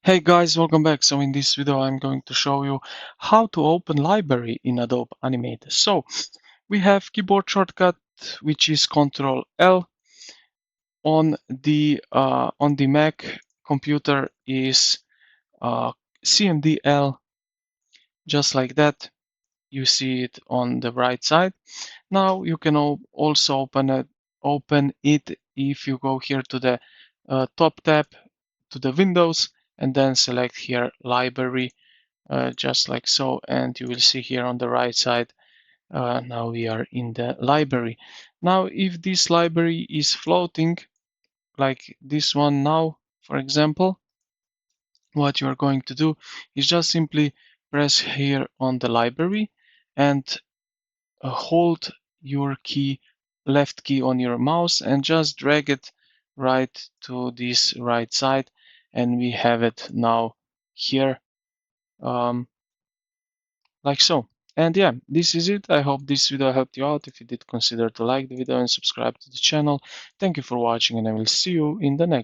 Hey guys, welcome back. So in this video I'm going to show you how to open library in Adobe Animate. So we have keyboard shortcut which is Ctrl L. On the Mac computer is CMD L, just like that. You see it on the right side. Now you can also open it if you go here to the top tab to the Windows and then select here library, just like so, and you will see here on the right side, now we are in the library. Now if this library is floating like this one now, for example, what you are going to do is just simply press here on the library and hold your left key on your mouse and just drag it right to this right side, and we have it now here, um, like so. And yeah, this is it. I hope this video helped you out. If you did, consider to like the video and subscribe to the channel. Thank you for watching, and I will see you in the next